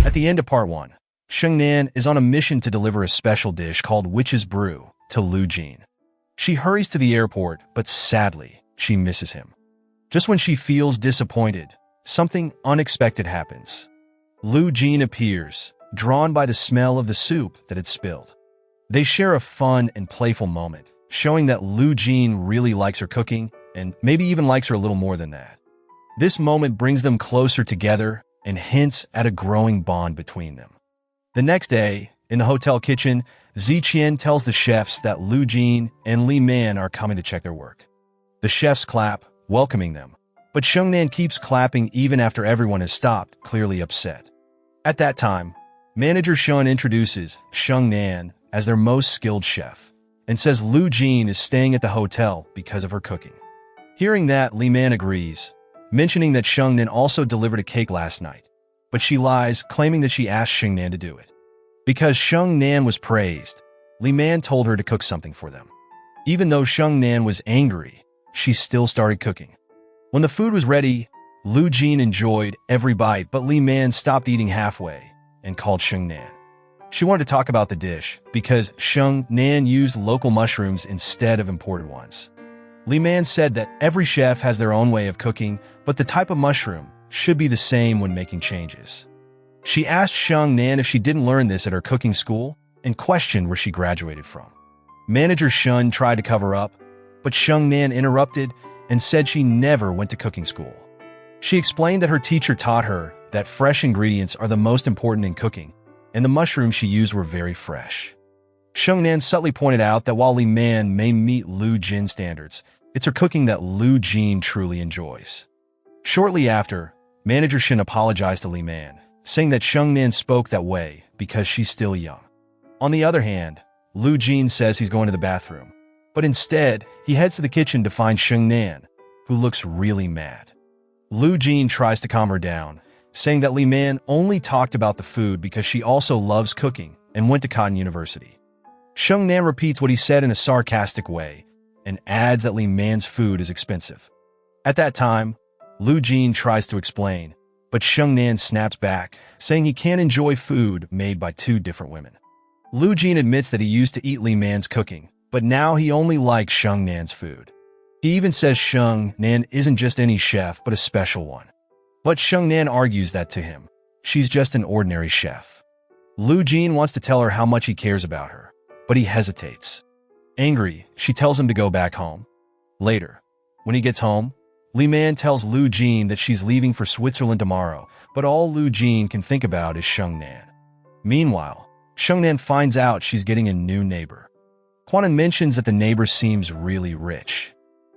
At the end of part 1, Shing Nan is on a mission to deliver a special dish called Witch's Brew to Lu Jin. She hurries to the airport, but sadly, she misses him. Just when she feels disappointed, something unexpected happens. Lu Jin appears, drawn by the smell of the soup that had spilled. They share a fun and playful moment, showing that Lu Jin really likes her cooking and maybe even likes her a little more than that. This moment brings them closer together and hints at a growing bond between them. The next day, in the hotel kitchen, Ziqian tells the chefs that Lu Jin and Li Man are coming to check their work. The chefs clap, welcoming them, but Shing Nan keeps clapping even after everyone has stopped, clearly upset. At that time, manager Shun introduces Shing Nan as their most skilled chef and says Lu Jin is staying at the hotel because of her cooking. Hearing that, Li Man agrees, mentioning that Shing Nan also delivered a cake last night, but she lies, claiming that she asked Shing Nan to do it. Because Shing Nan was praised, Li Man told her to cook something for them. Even though Shing Nan was angry, she still started cooking. When the food was ready, Lu Jin enjoyed every bite, but Li Man stopped eating halfway and called Shing Nan. She wanted to talk about the dish because Shing Nan used local mushrooms instead of imported ones. Li Man said that every chef has their own way of cooking, but the type of mushroom should be the same when making changes. She asked Shing Nan if she didn't learn this at her cooking school and questioned where she graduated from. Manager Shun tried to cover up, but Shing Nan interrupted and said she never went to cooking school. She explained that her teacher taught her that fresh ingredients are the most important in cooking, and the mushrooms she used were very fresh. Shing Nan subtly pointed out that while Li Man may meet Lu Jin's standards, it's her cooking that Lu Jin truly enjoys. Shortly after, Manager Shin apologized to Li Man, saying that Shing Nan spoke that way because she's still young. On the other hand, Lu Jin says he's going to the bathroom, but instead, he heads to the kitchen to find Shing Nan, who looks really mad. Lu Jin tries to calm her down, saying that Li Man only talked about the food because she also loves cooking and went to Cotton University. Shing Nan repeats what he said in a sarcastic way and adds that Li Man's food is expensive. At that time, Lu Jin tries to explain, but Shing Nan snaps back, saying he can't enjoy food made by two different women. Lu Jin admits that he used to eat Li Man's cooking, but now he only likes Shing Nan's food. He even says Shing Nan isn't just any chef, but a special one. But Shing Nan argues that to him, she's just an ordinary chef. Lu Jin wants to tell her how much he cares about her, but he hesitates. Angry, she tells him to go back home. Later, when he gets home, Li Man tells Lu Jin that she's leaving for Switzerland tomorrow, but all Lu Jin can think about is Shing Nan. Meanwhile, Shing Nan finds out she's getting a new neighbor. Quan mentions that the neighbor seems really rich.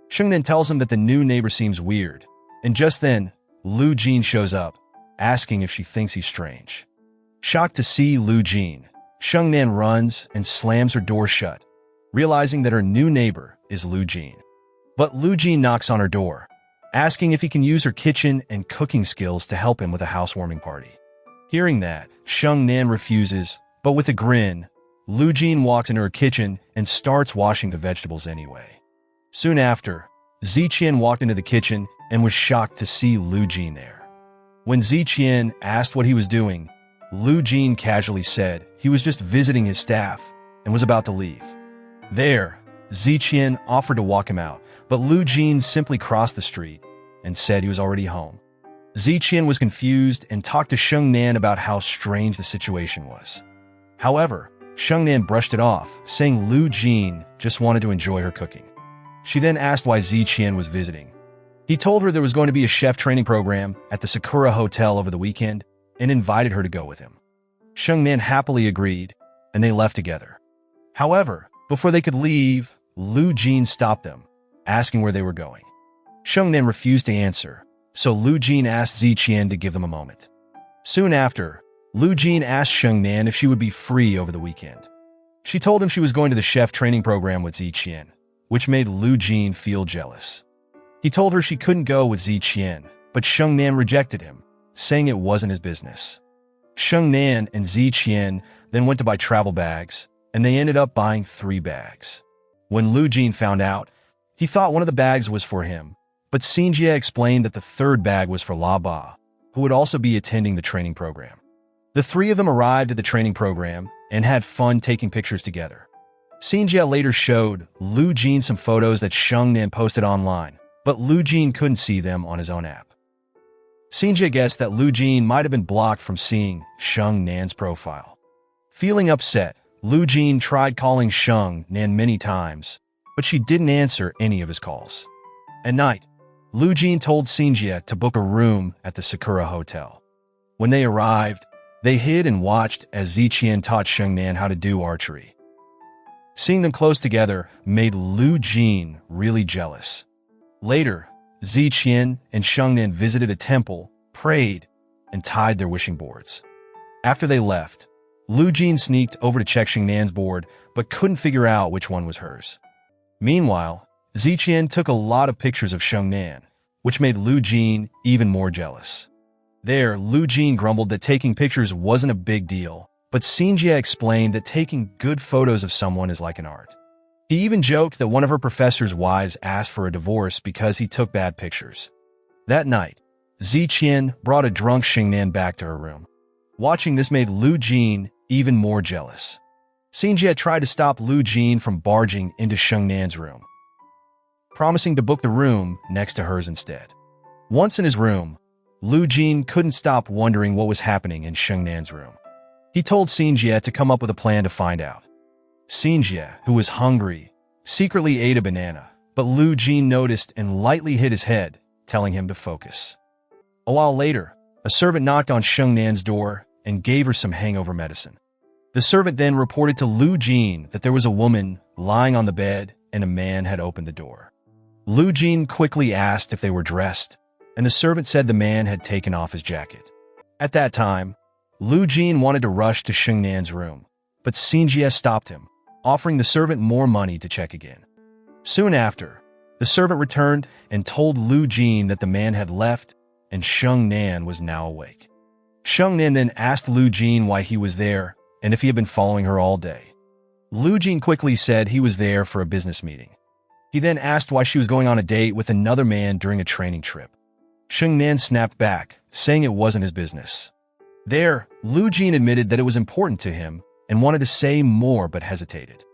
Shing Nan tells him that the new neighbor seems weird, and just then, Lu Jin shows up, asking if she thinks he's strange. Shocked to see Lu Jin, Shing Nan runs and slams her door shut, realizing that her new neighbor is Lu Jin. But Lu Jin knocks on her door, asking if he can use her kitchen and cooking skills to help him with a housewarming party. Hearing that, Shing Nan refuses, but with a grin, Lu Jin walks into her kitchen and starts washing the vegetables anyway. Soon after, Ziqian walked into the kitchen and was shocked to see Lu Jin there. When Ziqian asked what he was doing, Lu Jin casually said he was just visiting his staff and was about to leave. There, Ziqian offered to walk him out, but Lu Jin simply crossed the street and said he was already home. Ziqian was confused and talked to Shing Nan about how strange the situation was. However, Shing Nan brushed it off, saying Lu Jin just wanted to enjoy her cooking. She then asked why Ziqian was visiting. He told her there was going to be a chef training program at the Sakura Hotel over the weekend and invited her to go with him. Shing Nan happily agreed, and they left together. However, before they could leave, Lu Jin stopped them, asking where they were going. Shing Nan refused to answer, so Lu Jin asked Ziqian to give them a moment. Soon after, Lu Jin asked Shing Nan if she would be free over the weekend. She told him she was going to the chef training program with Ziqian, which made Lu Jin feel jealous. He told her she couldn't go with Ziqian, but Shing Nan rejected him, saying it wasn't his business. Shing Nan and Ziqian then went to buy travel bags, and they ended up buying 3 bags. When Lu Jin found out, he thought one of the bags was for him, but Xinjie explained that the 3rd bag was for La Ba, who would also be attending the training program. The three of them arrived at the training program and had fun taking pictures together. Xinjie later showed Lu Jin some photos that Sheng Nan posted online, but Lu Jin couldn't see them on his own app. Xinjie guessed that Lu Jin might have been blocked from seeing Sheng Nan's profile. Feeling upset, Lu Jin tried calling Sheng Nan many times, but she didn't answer any of his calls. At night, Lu Jin told Xinjie to book a room at the Sakura Hotel. When they arrived, they hid and watched as Ziqian taught Sheng Nan how to do archery. Seeing them close together made Lu Jin really jealous. Later, Ziqian and Sheng Nan visited a temple, prayed, and tied their wishing boards. After they left, Lu Jin sneaked over to check Sheng Nan's board but couldn't figure out which one was hers. Meanwhile, Ziqian took a lot of pictures of Sheng Nan, which made Lu Jin even more jealous. There, Lu Jin grumbled that taking pictures wasn't a big deal, but Xinjie explained that taking good photos of someone is like an art. He even joked that one of her professor's wives asked for a divorce because he took bad pictures. That night, Ziqian brought a drunk Sheng Nan back to her room. Watching this made Lu Jin even more jealous. Xinjie tried to stop Lu Jin from barging into Sheng Nan's room, promising to book the room next to hers instead. Once in his room, Lu Jin couldn't stop wondering what was happening in Sheng Nan's room. He told Xinjie to come up with a plan to find out. Xinjie, who was hungry, secretly ate a banana, but Lu Jin noticed and lightly hit his head, telling him to focus. A while later, a servant knocked on Sheng Nan's door and gave her some hangover medicine. The servant then reported to Lu Jin that there was a woman lying on the bed and a man had opened the door. Lu Jin quickly asked if they were dressed, and the servant said the man had taken off his jacket. At that time, Lu Jin wanted to rush to Sheng Nan's room, but Xinjie stopped him, offering the servant more money to check again. Soon after, the servant returned and told Lu Jin that the man had left and Sheng Nan was now awake. Sheng Nan then asked Lu Jin why he was there and if he had been following her all day. Lu Jin quickly said he was there for a business meeting. He then asked why she was going on a date with another man during a training trip. Sheng Nan snapped back, saying it wasn't his business. There, Lu Jin admitted that it was important to him and wanted to say more but hesitated.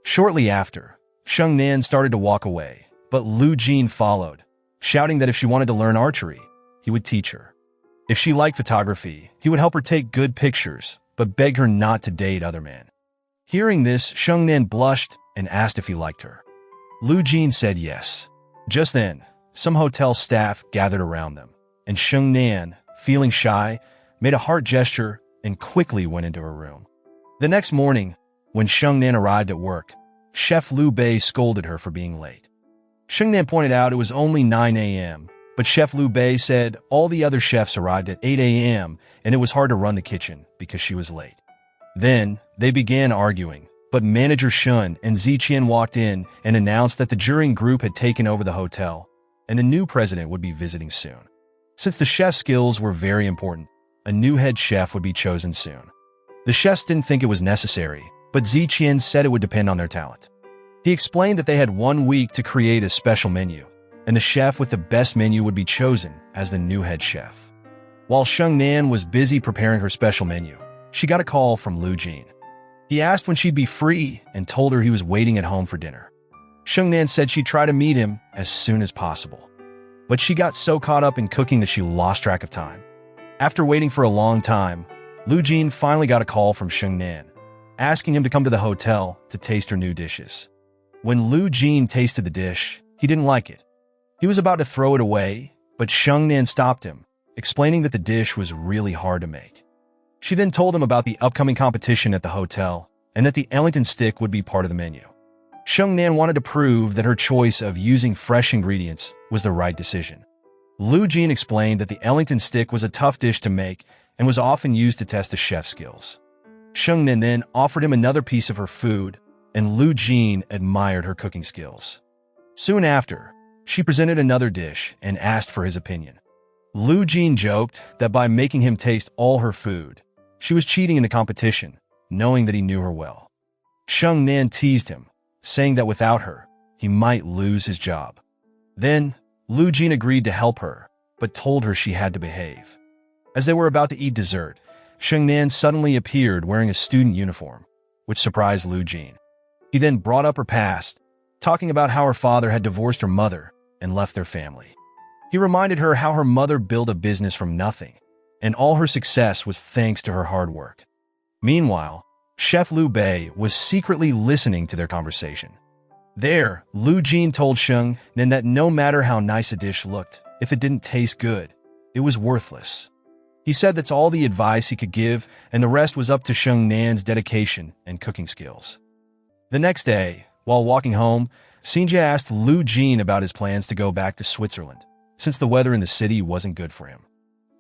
Shortly after, Sheng Nan started to walk away, but Lu Jin followed, shouting that if she wanted to learn archery, he would teach her. If she liked photography, he would help her take good pictures, but begged her not to date other men. Hearing this, Sheng Nan blushed and asked if he liked her. Lu Jin said yes. Just then, some hotel staff gathered around them, and Sheng Nan, feeling shy, made a heart gesture and quickly went into her room. The next morning, when Sheng Nan arrived at work, Chef Liu Bei scolded her for being late. Sheng Nan pointed out it was only 9 a.m., but Chef Liu Bei said all the other chefs arrived at 8 a.m. and it was hard to run the kitchen because she was late. Then, they began arguing, but manager Shun and Ziqian walked in and announced that the jury group had taken over the hotel and a new president would be visiting soon. Since the chef's skills were very important, a new head chef would be chosen soon. The chefs didn't think it was necessary, but Ziqian said it would depend on their talent. He explained that they had 1 week to create a special menu, and the chef with the best menu would be chosen as the new head chef. While Sheng Nan was busy preparing her special menu, she got a call from Lu Jin. He asked when she'd be free and told her he was waiting at home for dinner. Sheng Nan said she'd try to meet him as soon as possible, but she got so caught up in cooking that she lost track of time. After waiting for a long time, Lu Jin finally got a call from Sheng Nan, asking him to come to the hotel to taste her new dishes. When Lu Jin tasted the dish, he didn't like it. He was about to throw it away, but Sheng Nan stopped him, explaining that the dish was really hard to make. She then told him about the upcoming competition at the hotel and that the Ellington stick would be part of the menu. Sheng Nan wanted to prove that her choice of using fresh ingredients was the right decision. Lu Jin explained that the Ellington stick was a tough dish to make and was often used to test a chef's skills. Sheng Nan then offered him another piece of her food, and Lu Jin admired her cooking skills. Soon after, she presented another dish and asked for his opinion. Lu Jin joked that by making him taste all her food, she was cheating in the competition, knowing that he knew her well. Sheng Nan teased him, saying that without her, he might lose his job. Then, Lu Jin agreed to help her, but told her she had to behave. As they were about to eat dessert, Shing Nan suddenly appeared wearing a student uniform, which surprised Lu Jin. He then brought up her past, talking about how her father had divorced her mother and left their family. He reminded her how her mother built a business from nothing, and all her success was thanks to her hard work. Meanwhile, Chef Liu Bei was secretly listening to their conversation. There, Lu Jin told Shing Nan that no matter how nice a dish looked, if it didn't taste good, it was worthless. He said that's all the advice he could give, and the rest was up to Shing Nan's dedication and cooking skills. The next day, while walking home, Xinjie asked Lu Jin about his plans to go back to Switzerland, since the weather in the city wasn't good for him.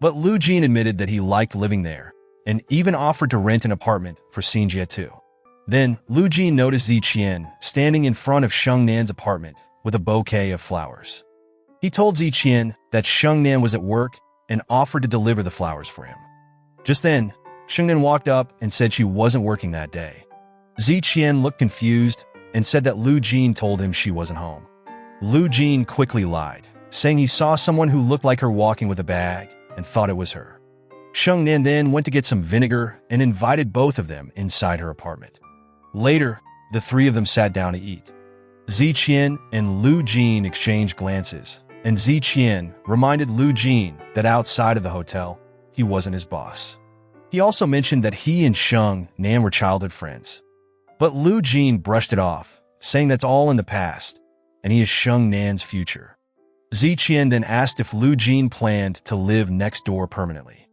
But Lu Jin admitted that he liked living there, and even offered to rent an apartment for Xinjie too. Then, Lu Jin noticed Ziqian standing in front of Shing Nan's apartment with a bouquet of flowers. He told Ziqian that Shing Nan was at work and offered to deliver the flowers for him. Just then, Shing Nan walked up and said she wasn't working that day. Ziqian looked confused and said that Lu Jin told him she wasn't home. Lu Jin quickly lied, saying he saw someone who looked like her walking with a bag and thought it was her. Shing Nan then went to get some vinegar and invited both of them inside her apartment. Later, the three of them sat down to eat. Ziqian and Lu Jin exchanged glances, and Ziqian reminded Lu Jin that outside of the hotel, he wasn't his boss. He also mentioned that he and Shing Nan were childhood friends. But Lu Jin brushed it off, saying that's all in the past, and he is Shing Nan's future. Ziqian then asked if Lu Jin planned to live next door permanently.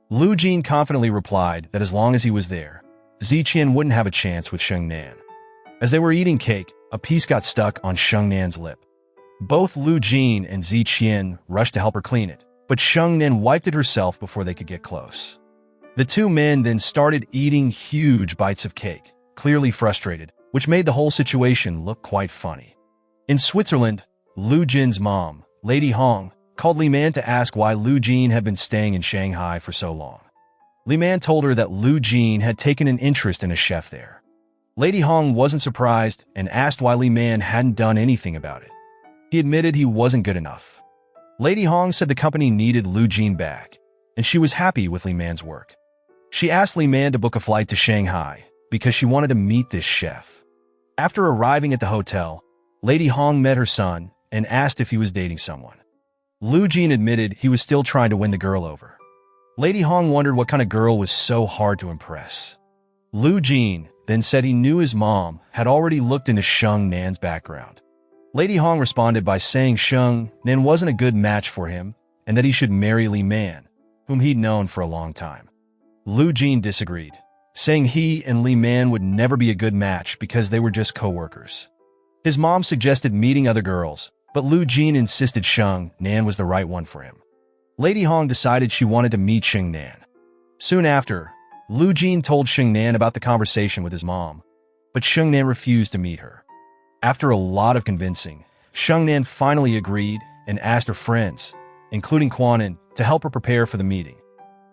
Lu Jin confidently replied that as long as he was there, Ziqian wouldn't have a chance with Shing Nan. As they were eating cake, a piece got stuck on Shing Nan's lip. Both Lu Jin and Ziqian rushed to help her clean it, but Shing Nan wiped it herself before they could get close. The two men then started eating huge bites of cake, clearly frustrated, which made the whole situation look quite funny. In Switzerland, Lu Jin's mom, Lady Hong, called Li Man to ask why Lu Jin had been staying in Shanghai for so long. Li Man told her that Lu Jin had taken an interest in a chef there. Lady Hong wasn't surprised and asked why Li Man hadn't done anything about it. He admitted he wasn't good enough. Lady Hong said the company needed Lu Jin back, and she was happy with Li Man's work. She asked Li Man to book a flight to Shanghai because she wanted to meet this chef. After arriving at the hotel, Lady Hong met her son and asked if he was dating someone. Lu Jin admitted he was still trying to win the girl over. Lady Hong wondered what kind of girl was so hard to impress. Lu Jin then said he knew his mom had already looked into Shing Nan's background. Lady Hong responded by saying Shing Nan wasn't a good match for him and that he should marry Li Man, whom he'd known for a long time. Lu Jin disagreed, saying he and Li Man would never be a good match because they were just co-workers. His mom suggested meeting other girls, but Lu Jin insisted Shing Nan was the right one for him. Lady Hong decided she wanted to meet Shing Nan. Soon after, Lu Jin told Shing Nan about the conversation with his mom, but Shing Nan refused to meet her. After a lot of convincing, Shing Nan finally agreed and asked her friends, including Quan, to help her prepare for the meeting.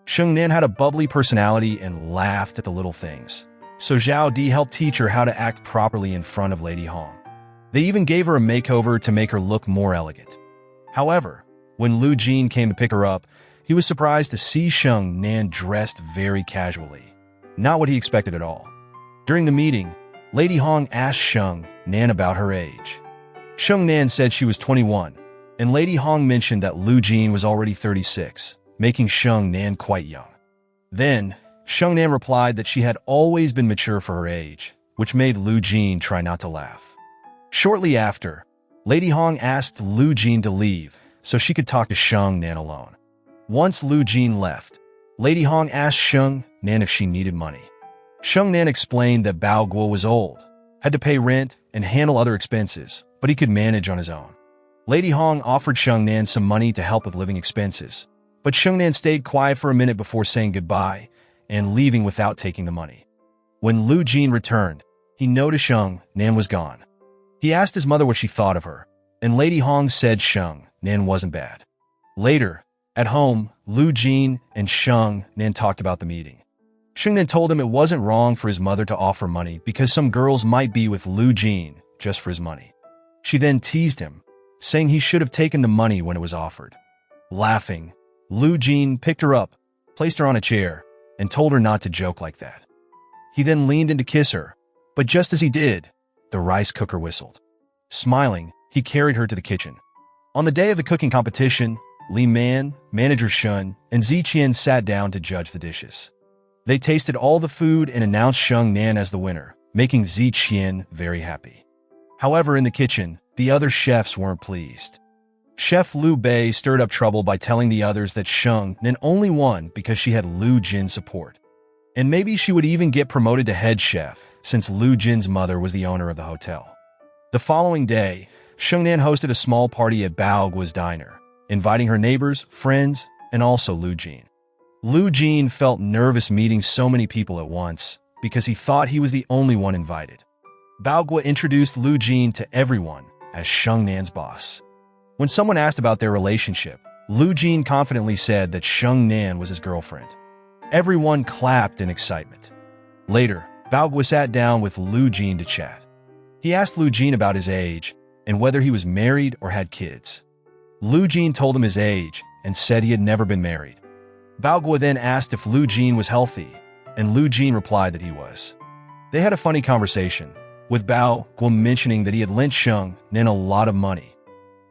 Shing Nan had a bubbly personality and laughed at the little things, so Zhao Di helped teach her how to act properly in front of Lady Hong. They even gave her a makeover to make her look more elegant. However, when Lu Jin came to pick her up, he was surprised to see Shing Nan dressed very casually, not what he expected at all. During the meeting, Lady Hong asked Shing Nan about her age. Shing Nan said she was 21, and Lady Hong mentioned that Lu Jin was already 36, making Shing Nan quite young. Then, Shing Nan replied that she had always been mature for her age, which made Lu Jin try not to laugh. Shortly after, Lady Hong asked Lu Jin to leave so she could talk to Shing Nan alone. Once Lu Jin left, Lady Hong asked Shing Nan if she needed money. Shing Nan explained that Bao Guo was old, had to pay rent and handle other expenses, but he could manage on his own. Lady Hong offered Shing Nan some money to help with living expenses, but Shing Nan stayed quiet for a minute before saying goodbye and leaving without taking the money. When Lu Jin returned, he noticed Shing Nan was gone. He asked his mother what she thought of her, and Lady Hong said Shing Nan wasn't bad. Later, at home, Lu Jin and Shing Nan talked about the meeting. Shing Nan told him it wasn't wrong for his mother to offer money because some girls might be with Lu Jin just for his money. She then teased him, saying he should have taken the money when it was offered. Laughing, Lu Jin picked her up, placed her on a chair, and told her not to joke like that. He then leaned in to kiss her, but just as he did, the rice cooker whistled. Smiling, he carried her to the kitchen. On the day of the cooking competition, Li Man, manager Shun, and Ziqian sat down to judge the dishes. They tasted all the food and announced Shing Nan as the winner, making Ziqian very happy. However, in the kitchen, the other chefs weren't pleased. Chef Liu Bei stirred up trouble by telling the others that Shing Nan only won because she had Liu Jin's support. And maybe she would even get promoted to head chef, since Liu Jin's mother was the owner of the hotel. The following day, Shing Nan hosted a small party at Bao Guo's diner, inviting her neighbors, friends, and also Liu Jin. Liu Jin felt nervous meeting so many people at once because he thought he was the only one invited. Bao Guo introduced Liu Jin to everyone as Shing Nan's boss. When someone asked about their relationship, Liu Jin confidently said that Shing Nan was his girlfriend. Everyone clapped in excitement. Later, Bao Guo sat down with Liu Jin to chat. He asked Liu Jin about his age and whether he was married or had kids. Liu Jin told him his age and said he had never been married. Bao Guo then asked if Liu Jin was healthy, and Liu Jin replied that he was. They had a funny conversation, with Bao Guo mentioning that he had lent Shing Nan a lot of money.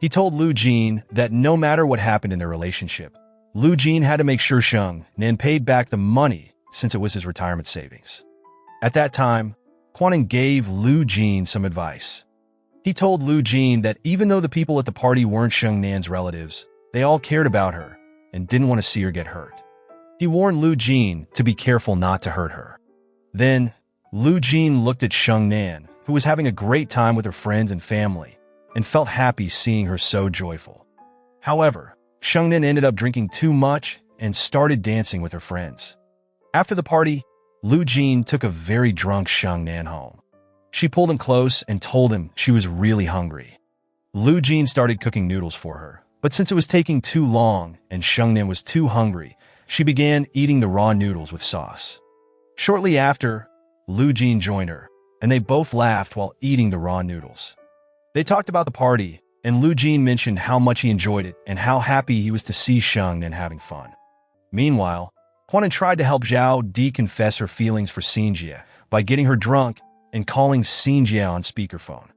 He told Liu Jin that no matter what happened in their relationship, Liu Jin had to make sure Shing Nan paid back the money since it was his retirement savings. At that time, Confronting gave Liu Jin some advice. He told Liu Jin that even though the people at the party weren't Shing Nan's relatives, they all cared about her and didn't want to see her get hurt. He warned Liu Jin to be careful not to hurt her. Then, Liu Jin looked at Shing Nan, who was having a great time with her friends and family, and felt happy seeing her so joyful. However, Shing Nan ended up drinking too much and started dancing with her friends. After the party, Liu Jin took a very drunk Shing Nan home. She pulled him close and told him she was really hungry. Liu Jin started cooking noodles for her, but since it was taking too long and Shing Nan was too hungry, she began eating the raw noodles with sauce. Shortly after, Liu Jin joined her, and they both laughed while eating the raw noodles. They talked about the party, and Liu Jin mentioned how much he enjoyed it and how happy he was to see Shing Nan having fun. Meanwhile, Confronting tried to help Zhao Di confess her feelings for Xinjie by getting her drunk and calling Xinjie on speakerphone.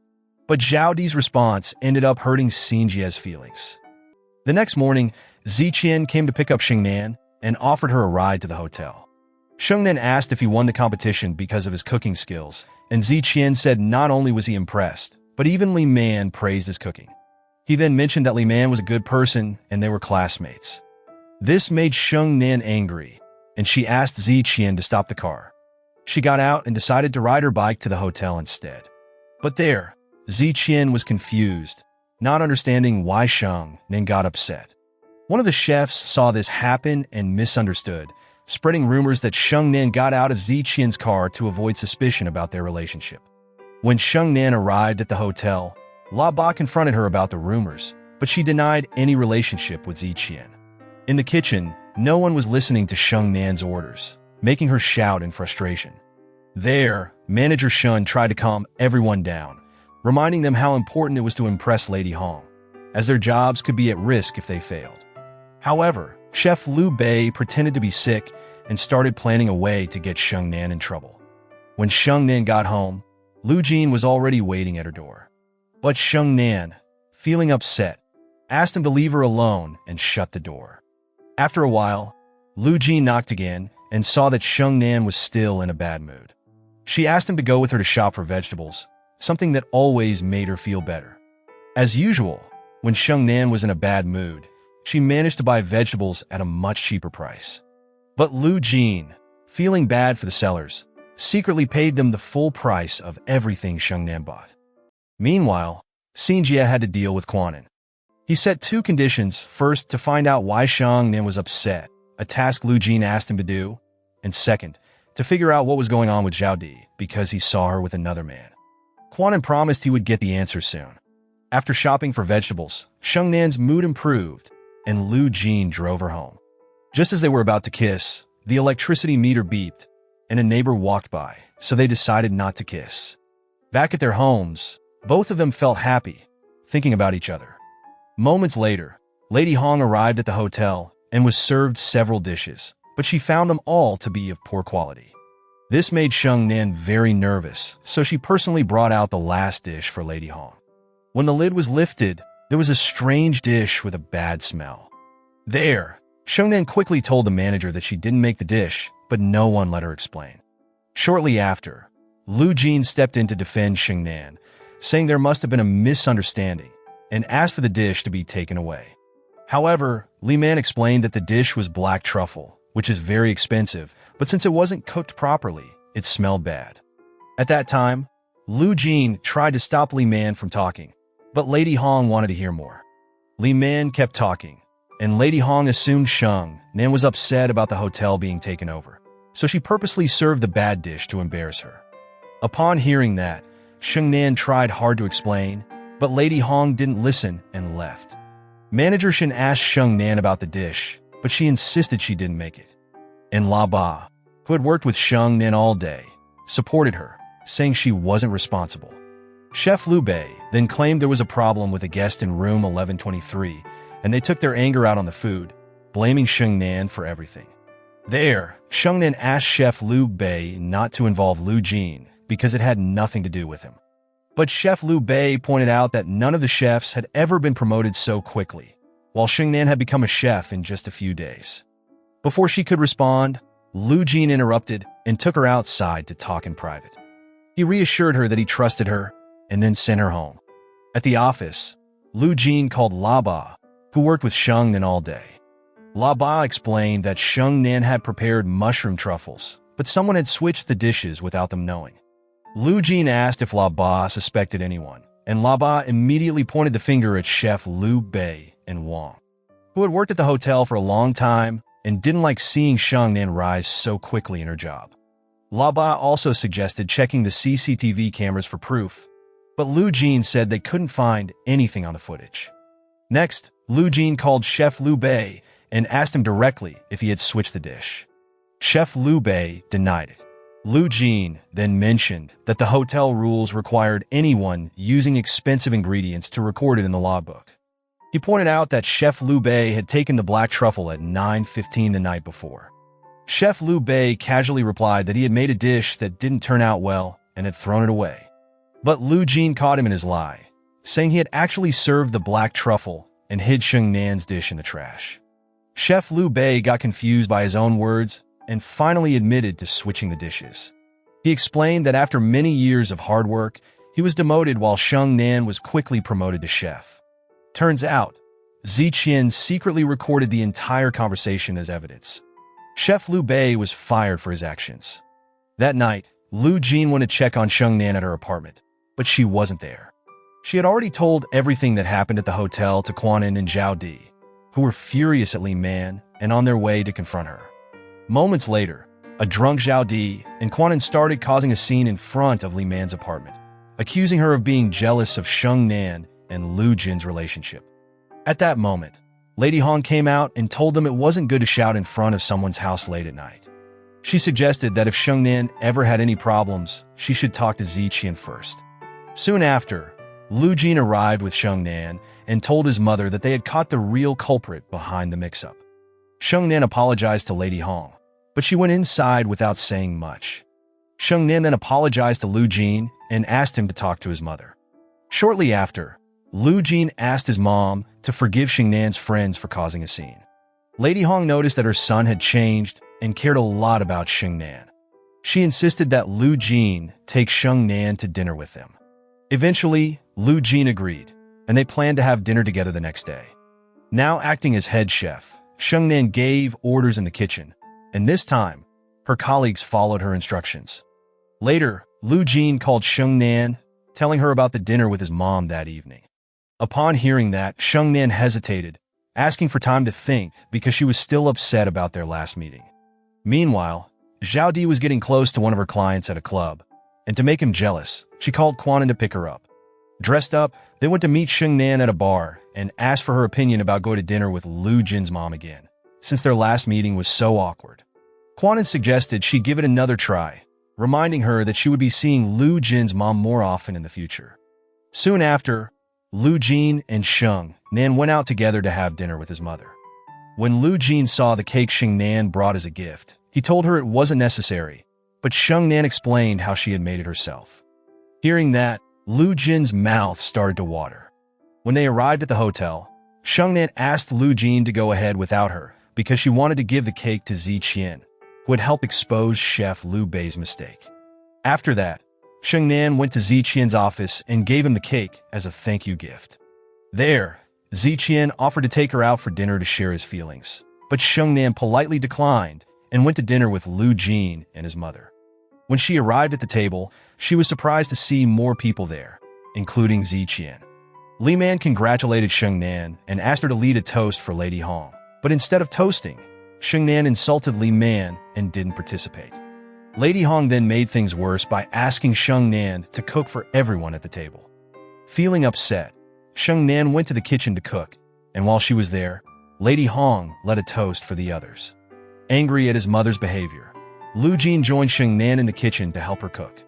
But Zhao Di's response ended up hurting Xinjie's feelings. The next morning, Ziqian came to pick up Shing Nan and offered her a ride to the hotel. Shing Nan asked if he won the competition because of his cooking skills, and Ziqian said not only was he impressed, but even Li Man praised his cooking. He then mentioned that Li Man was a good person and they were classmates. This made Shing Nan angry, and she asked Ziqian to stop the car. She got out and decided to ride her bike to the hotel instead. But there, Ziqian was confused, not understanding why Shing Nan got upset. One of the chefs saw this happen and misunderstood, spreading rumors that Shing Nan got out of Ziqian's car to avoid suspicion about their relationship. When Shing Nan arrived at the hotel, La Ba confronted her about the rumors, but she denied any relationship with Ziqian. In the kitchen, no one was listening to Shing Nan's orders, making her shout in frustration. There, manager Shun tried to calm everyone down, reminding them how important it was to impress Lady Hong, as their jobs could be at risk if they failed. However, Chef Liu Bei pretended to be sick and started planning a way to get Shing Nan in trouble. When Shing Nan got home, Liu Jin was already waiting at her door. But Shing Nan, feeling upset, asked him to leave her alone and shut the door. After a while, Liu Jin knocked again and saw that Shing Nan was still in a bad mood. She asked him to go with her to shop for vegetables, something that always made her feel better. As usual, when Shing Nan was in a bad mood, she managed to buy vegetables at a much cheaper price. But Liu Jin, feeling bad for the sellers, secretly paid them the full price of everything Shing Nan bought. Meanwhile, Xinjie had to deal with Confronting. He set two conditions: first, to find out why Shing Nan was upset, a task Liu Jin asked him to do, and second, to figure out what was going on with Zhao Di because he saw her with another man. Confronting promised he would get the answer soon. After shopping for vegetables, Shing Nan's mood improved, and Liu Jin drove her home. Just as they were about to kiss, the electricity meter beeped, and a neighbor walked by, so they decided not to kiss. Back at their homes, both of them felt happy, thinking about each other. Moments later, Lady Hong arrived at the hotel and was served several dishes, but she found them all to be of poor quality. This made Shing Nan very nervous, so she personally brought out the last dish for Lady Hong. When the lid was lifted, there was a strange dish with a bad smell. There, Shing Nan quickly told the manager that she didn't make the dish, but no one let her explain. Shortly after, Lu Jin stepped in to defend Shing Nan, saying there must have been a misunderstanding, and asked for the dish to be taken away. However, Li Man explained that the dish was black truffle, which is very expensive, but since it wasn't cooked properly, it smelled bad. At that time, Lu Jin tried to stop Li Man from talking, but Lady Hong wanted to hear more. Li Man kept talking, and Lady Hong assumed Shing Nan was upset about the hotel being taken over, so she purposely served the bad dish to embarrass her. Upon hearing that, Shing Nan tried hard to explain, but Lady Hong didn't listen and left. Manager Shin asked Shing Nan about the dish, but she insisted she didn't make it. And La Ba, who had worked with Shing Nan all day, supported her, saying she wasn't responsible. Chef Liu Bei then claimed there was a problem with a guest in room 1123, and they took their anger out on the food, blaming Shing Nan for everything. There, Shing Nan asked Chef Liu Bei not to involve Lu Jin because it had nothing to do with him. But Chef Liu Bei pointed out that none of the chefs had ever been promoted so quickly, while Shing Nan had become a chef in just a few days. Before she could respond, Lu Jin interrupted and took her outside to talk in private. He reassured her that he trusted her and then sent her home. At the office, Lu Jin called La Ba, who worked with Shing Nan all day. La Ba explained that Shing Nan had prepared mushroom truffles, but someone had switched the dishes without them knowing. Lu Jin asked if La Ba suspected anyone, and La Ba immediately pointed the finger at Chef Liu Bei and Wang, who had worked at the hotel for a long time and didn't like seeing Shing Nan rise so quickly in her job. La Ba also suggested checking the CCTV cameras for proof, but Lu Jin said they couldn't find anything on the footage. Next, Lu Jin called Chef Liu Bei and asked him directly if he had switched the dish. Chef Liu Bei denied it. Lu Jin then mentioned that the hotel rules required anyone using expensive ingredients to record it in the logbook. He pointed out that Chef Liu Bei had taken the black truffle at 9:15 the night before. Chef Liu Bei casually replied that he had made a dish that didn't turn out well and had thrown it away. But Lu Jin caught him in his lie, saying he had actually served the black truffle and hid Shing Nan's dish in the trash. Chef Liu Bei got confused by his own words and finally admitted to switching the dishes. He explained that after many years of hard work, he was demoted while Shing Nan was quickly promoted to chef. Turns out, Ziqian secretly recorded the entire conversation as evidence. Chef Liu Bei was fired for his actions. That night, Lu Jin went to check on Shing Nan at her apartment, but she wasn't there. She had already told everything that happened at the hotel to Quanin and Zhao Di, who were furious at Li Man and on their way to confront her. Moments later, a drunk Zhao Di and Quanin started causing a scene in front of Li Man's apartment, accusing her of being jealous of Shing Nan and Lu Jin's relationship. At that moment, Lady Hong came out and told them it wasn't good to shout in front of someone's house late at night. She suggested that if Shing Nan ever had any problems, she should talk to Ziqian first. Soon after, Lu Jin arrived with Shing Nan and told his mother that they had caught the real culprit behind the mix-up. Shing Nan apologized to Lady Hong, but she went inside without saying much. Shing Nan then apologized to Lu Jin and asked him to talk to his mother. Shortly after, Lu Jin asked his mom to forgive Shing Nan's friends for causing a scene. Lady Hong noticed that her son had changed and cared a lot about Shing Nan. She insisted that Lu Jin take Shing Nan to dinner with them. Eventually, Lu Jin agreed, and they planned to have dinner together the next day. Now acting as head chef, Shing Nan gave orders in the kitchen, and this time, her colleagues followed her instructions. Later, Lu Jin called Shing Nan, telling her about the dinner with his mom that evening. Upon hearing that, Shing Nan hesitated, asking for time to think because she was still upset about their last meeting. Meanwhile, Zhao Di was getting close to one of her clients at a club, and to make him jealous, she called Quanin to pick her up. Dressed up, they went to meet Shing Nan at a bar and asked for her opinion about going to dinner with Lu Jin's mom again, since their last meeting was so awkward. Quanin suggested she give it another try, reminding her that she would be seeing Lu Jin's mom more often in the future. Soon after, Lu Jin and Shing Nan went out together to have dinner with his mother. When Lu Jin saw the cake Shing Nan brought as a gift, he told her it wasn't necessary, but Shing Nan explained how she had made it herself. Hearing that, Lu Jin's mouth started to water. When they arrived at the hotel, Shing Nan asked Lu Jin to go ahead without her because she wanted to give the cake to Ziqian, who would help expose Chef Liu Bei's mistake. After that, Shing Nan went to Ziqian's office and gave him the cake as a thank you gift. There, Ziqian offered to take her out for dinner to share his feelings, but Shing Nan politely declined and went to dinner with Lu Jin and his mother. When she arrived at the table, she was surprised to see more people there, including Ziqian. Li Man congratulated Shing Nan and asked her to lead a toast for Lady Hong, but instead of toasting, Shing Nan insulted Li Man and didn't participate. Lady Hong then made things worse by asking Shing Nan to cook for everyone at the table. Feeling upset, Shing Nan went to the kitchen to cook, and while she was there, Lady Hong led a toast for the others. Angry at his mother's behavior, Lu Jin joined Shing Nan in the kitchen to help her cook.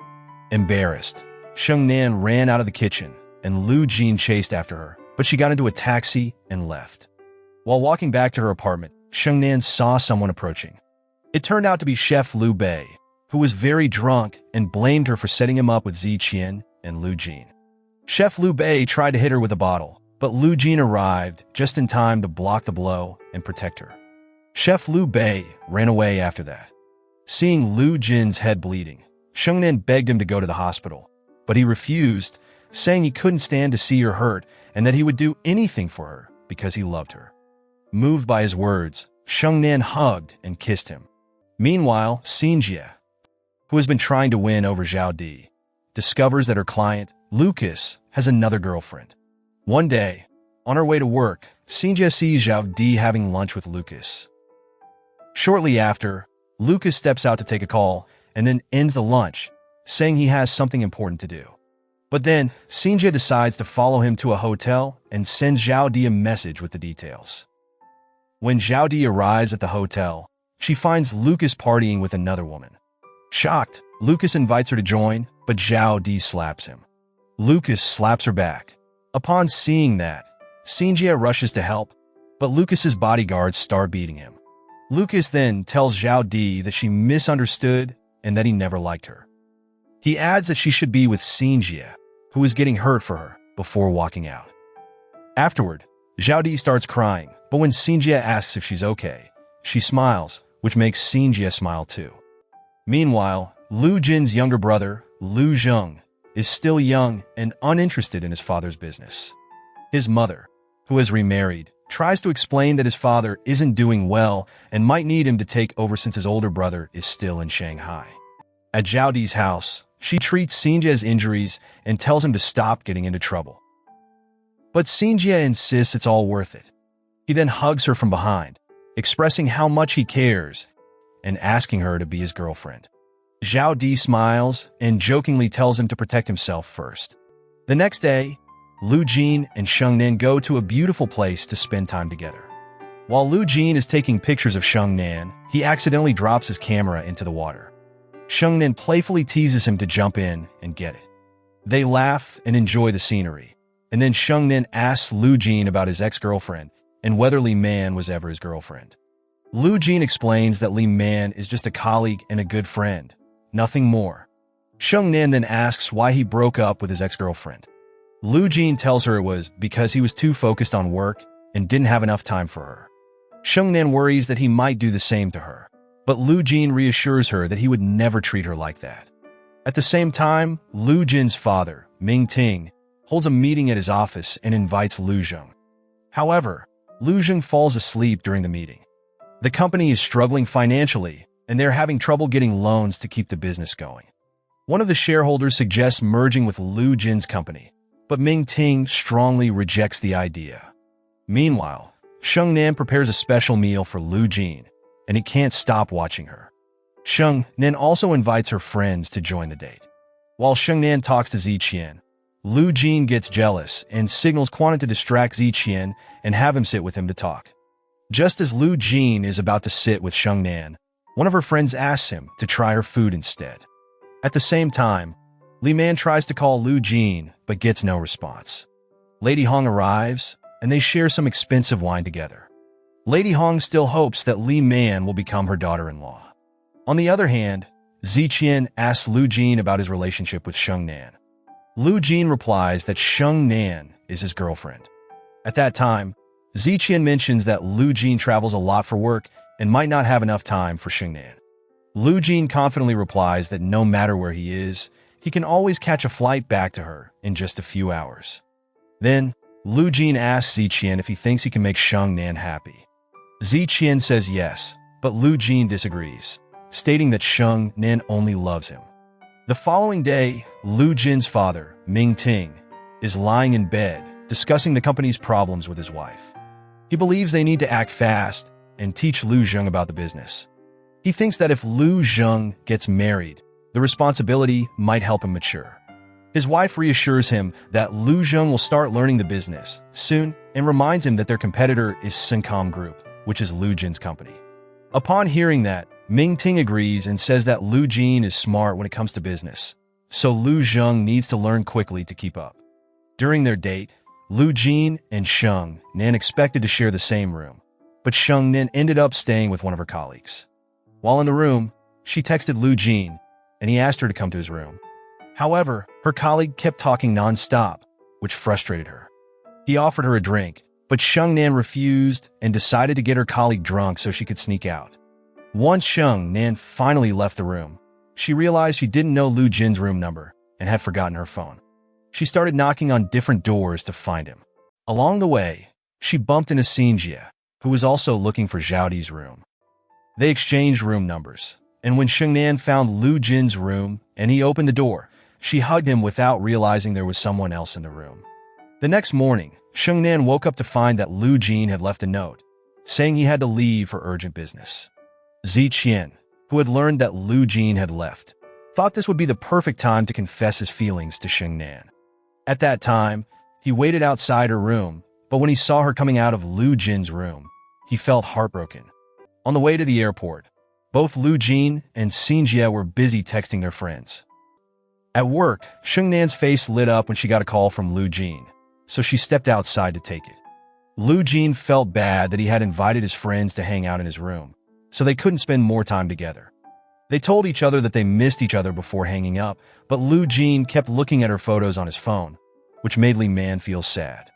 Embarrassed, Shing Nan ran out of the kitchen, and Lu Jin chased after her, but she got into a taxi and left. While walking back to her apartment, Shing Nan saw someone approaching. It turned out to be Chef Liu Bei, who was very drunk and blamed her for setting him up with Ziqian and Lu Jin. Chef Liu Bei tried to hit her with a bottle, but Lu Jin arrived just in time to block the blow and protect her. Chef Liu Bei ran away after that. Seeing Lu Jin's head bleeding, Shing Nan begged him to go to the hospital, but he refused, saying he couldn't stand to see her hurt and that he would do anything for her because he loved her. Moved by his words, Shing Nan hugged and kissed him. Meanwhile, Xinjie, who has been trying to win over Zhao Di, discovers that her client, Lucas, has another girlfriend. One day, on her way to work, Xinjie sees Zhao Di having lunch with Lucas. Shortly after, Lucas steps out to take a call and then ends the lunch, saying he has something important to do. But then, Xinjie decides to follow him to a hotel and sends Zhao Di a message with the details. When Zhao Di arrives at the hotel, she finds Lucas partying with another woman. Shocked, Lucas invites her to join, but Zhao Di slaps him. Lucas slaps her back. Upon seeing that, Xinjie rushes to help, but Lucas's bodyguards start beating him. Lucas then tells Zhao Di that she misunderstood and that he never liked her. He adds that she should be with Xinjie, who is getting hurt for her, before walking out. Afterward, Zhao Di starts crying, but when Xinjie asks if she's okay, she smiles, which makes Xinjie smile too. Meanwhile, Lu Jin's younger brother, Lu Zheng, is still young and uninterested in his father's business. His mother, who has remarried, tries to explain that his father isn't doing well and might need him to take over since his older brother is still in Shanghai. At Zhao Di's house, she treats Xinjie's injuries and tells him to stop getting into trouble. But Xinjie insists it's all worth it. He then hugs her from behind, expressing how much he cares and asking her to be his girlfriend. Zhao Di smiles and jokingly tells him to protect himself first. The next day, Lu Jin and Shing Nan go to a beautiful place to spend time together. While Lu Jin is taking pictures of Shing Nan, he accidentally drops his camera into the water. Shing Nan playfully teases him to jump in and get it. They laugh and enjoy the scenery, and then Shing Nan asks Lu Jin about his ex-girlfriend and whether Li Man was ever his girlfriend. Lu Jin explains that Li Man is just a colleague and a good friend, nothing more. Shing Nan then asks why he broke up with his ex-girlfriend. Lu Jin tells her it was because he was too focused on work and didn't have enough time for her. Shing Nan worries that he might do the same to her, but Lu Jin reassures her that he would never treat her like that. At the same time, Lu Jin's father, Ming Ting, holds a meeting at his office and invites Lu Zheng. However, Lu Zheng falls asleep during the meeting. The company is struggling financially, and they're having trouble getting loans to keep the business going. One of the shareholders suggests merging with Lu Jin's company, but Ming Ting strongly rejects the idea. Meanwhile, Shing Nan prepares a special meal for Lu Jin, and he can't stop watching her. Shing Nan also invites her friends to join the date. While Shing Nan talks to Ziqian, Lu Jin gets jealous and signals Quan to distract Ziqian and have him sit with him to talk. Just as Lu Jin is about to sit with Shing Nan, one of her friends asks him to try her food instead. At the same time, Li Man tries to call Lu Jin but gets no response. Lady Hong arrives, and they share some expensive wine together. Lady Hong still hopes that Li Man will become her daughter-in-law. On the other hand, Ziqian asks Lu Jin about his relationship with Sheng Nan. Lu Jin replies that Sheng Nan is his girlfriend. At that time, Ziqian mentions that Lu Jin travels a lot for work and might not have enough time for Sheng Nan. Lu Jin confidently replies that no matter where he is, he can always catch a flight back to her in just a few hours. Then, Lu Jin asks Ziqian if he thinks he can make Sheng Nan happy. Ziqian says yes, but Lu Jin disagrees, stating that Sheng Nan only loves him. The following day, Lu Jin's father, Ming Ting, is lying in bed discussing the company's problems with his wife. He believes they need to act fast and teach Lu Zheng about the business. He thinks that if Lu Zheng gets married, the responsibility might help him mature. His wife reassures him that Lu Zheng will start learning the business soon and reminds him that their competitor is Sincom Group, which is Lu Jin's company. Upon hearing that, Ming Ting agrees and says that Lu Jin is smart when it comes to business, so Lu Zheng needs to learn quickly to keep up. During their date, Lu Jin and Sheng Nan expected to share the same room, but Sheng Nan ended up staying with one of her colleagues. While in the room, she texted Lu Jin, and he asked her to come to his room. However, her colleague kept talking non-stop, which frustrated her. He offered her a drink, but Sheng Nan refused and decided to get her colleague drunk so she could sneak out. Once Sheng Nan finally left the room, she realized she didn't know Lu Jin's room number and had forgotten her phone. She started knocking on different doors to find him. Along the way, she bumped into Xinjie, who was also looking for Zhao Di's room. They exchanged room numbers, and when Sheng Nan found Lu Jin's room and he opened the door, she hugged him without realizing there was someone else in the room. The next morning, Sheng Nan woke up to find that Lu Jin had left a note, saying he had to leave for urgent business. Ziqian, who had learned that Lu Jin had left, thought this would be the perfect time to confess his feelings to Sheng Nan. At that time, he waited outside her room, but when he saw her coming out of Lu Jin's room, he felt heartbroken. On the way to the airport, both Lu Jin and Xinjie were busy texting their friends. At work, Sheng Nan's face lit up when she got a call from Lu Jin, so she stepped outside to take it. Lu Jin felt bad that he had invited his friends to hang out in his room, so they couldn't spend more time together. They told each other that they missed each other before hanging up, but Lu Jin kept looking at her photos on his phone, which made Li Man feel sad.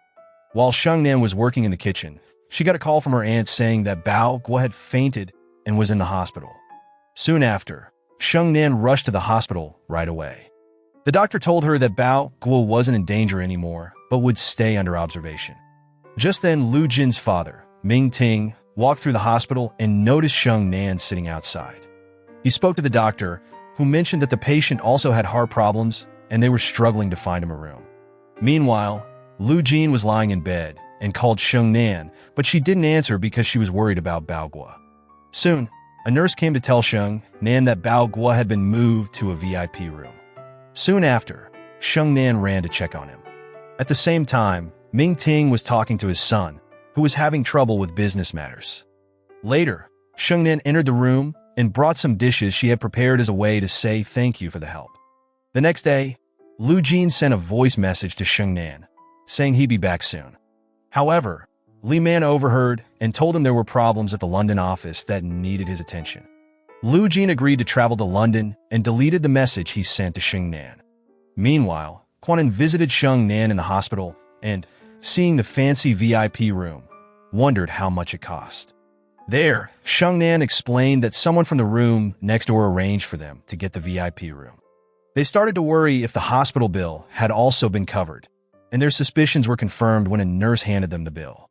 While Sheng Nan was working in the kitchen, she got a call from her aunt saying that Bao Guo had fainted and was in the hospital. Soon after, Sheng Nan rushed to the hospital right away. The doctor told her that Bao Guo wasn't in danger anymore, but would stay under observation. Just then, Lu Jin's father, Ming Ting, walked through the hospital and noticed Sheng Nan sitting outside. He spoke to the doctor, who mentioned that the patient also had heart problems and they were struggling to find him a room. Meanwhile, Lu Jin was lying in bed and called Sheng Nan, but she didn't answer because she was worried about Bao Guo. Soon, a nurse came to tell Sheng Nan that Bao Guo had been moved to a VIP room. Soon after, Sheng Nan ran to check on him. At the same time, Ming Ting was talking to his son, who was having trouble with business matters. Later, Sheng Nan entered the room and brought some dishes she had prepared as a way to say thank you for the help. The next day, Lu Jin sent a voice message to Sheng Nan, saying he'd be back soon. However, Li Man overheard and told him there were problems at the London office that needed his attention. Lu Jin agreed to travel to London and deleted the message he sent to Sheng Nan. Meanwhile, Quan visited Sheng Nan in the hospital and, seeing the fancy VIP room, wondered how much it cost. There, Sheng Nan explained that someone from the room next door arranged for them to get the VIP room. They started to worry if the hospital bill had also been covered, and their suspicions were confirmed when a nurse handed them the bill.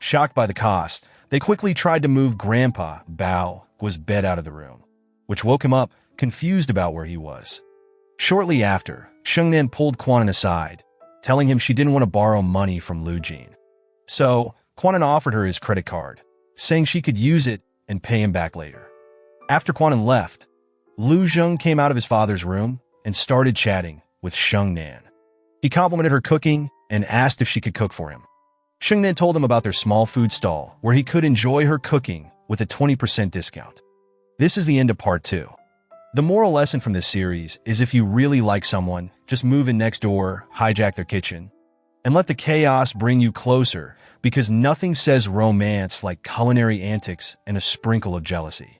Shocked by the cost, they quickly tried to move Grandpa Bao Guo's bed out of the room, which woke him up, confused about where he was. Shortly after, Sheng Nan pulled Quan aside, telling him she didn't want to borrow money from Lu Jin. So, Quan offered her his credit card, saying she could use it and pay him back later. After Quan left, Lu Zheng came out of his father's room and started chatting with Sheng Nan. He complimented her cooking and asked if she could cook for him. Sheng Nan told him about their small food stall where he could enjoy her cooking with a 20% discount. This is the end of part 2. The moral lesson from this series is if you really like someone, just move in next door, hijack their kitchen, and let the chaos bring you closer, because nothing says romance like culinary antics and a sprinkle of jealousy.